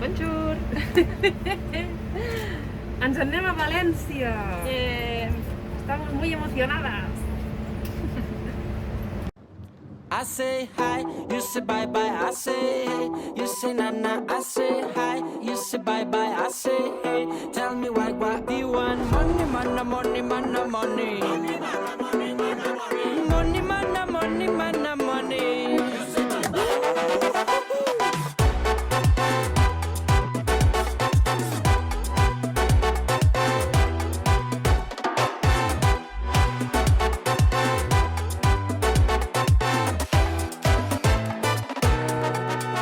Bonjour! Ens en anem a València! Estamos muy emocionadas! I say hi, you say bye bye, I say hey. You say na na, I say hi. You say bye bye, I say hey. Tell me what do you want? Money, money, money, money, money. Money, money, money, money, money.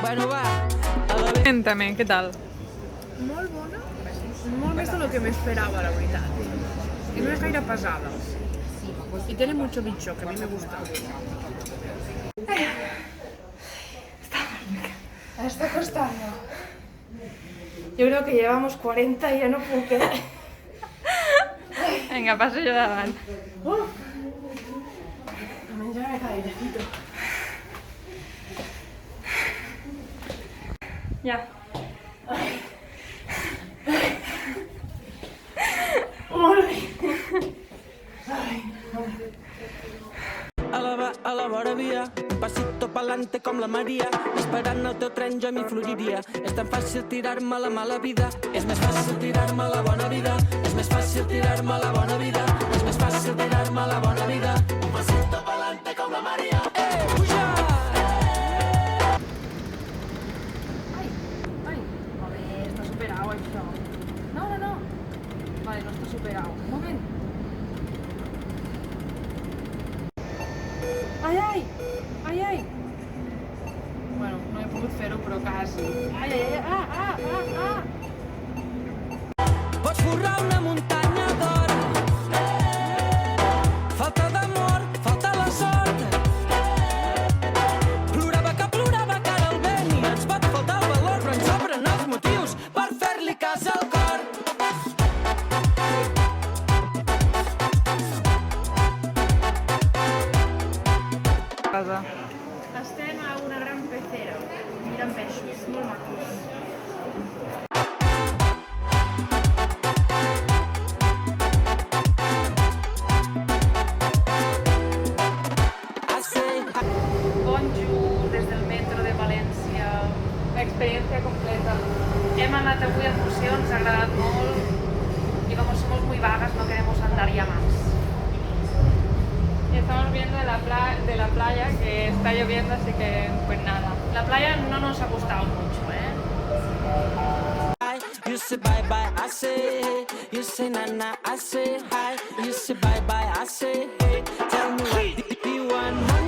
Bueno, va. Cuéntame, ¿qué tal? Molt bona, molt més del que m'esperava, la veritat. I no és gaire pesada. Y tiene mucho bicho, que a mí me gusta. Está costando. Yo creo que llevamos 40 y ya no puedo quedar. Venga, paso yo davant. A menjar me airecito. Ja. Molt bé. A la vora via, un pasito pa'lante com la Maria. Esperant el teu tren jo m'hi floriria. És tan fàcil tirar-me a la mala vida. És més fàcil tirar-me a la bona vida. És més fàcil tirar-me a la bona vida. És més fàcil tirar-me a la bona vida. Un pasito pa'lante com la Maria. Puja! Ai, vale, està superado això. No. Vale, no està superado. Un moment. Ai. Bueno, no he pogut fer-ho, però quasi. Ai. Pots forrar una muntanya d'or. Falta d'amor, falta la sort. Plorava que ara el vent i ens pot faltar el valor, però ens sobren els motius per fer-li cas al cor. Casa. Estem a una gran pecera, mirant peixos, molt macos. Bonjour, des del metro de València. Experiencia completa. Hem anat avui al museu, ens ha agradat molt y como somos muy vagas no queremos andar ya más. Y estamos viendo de la playa que está lloviendo, así que pues nada. La playa no nos ha gustado mucho, ¿eh? You say bye bye, I say hey. You say na na, I say hi. You say bye bye, I say hey. Tell me what do you want?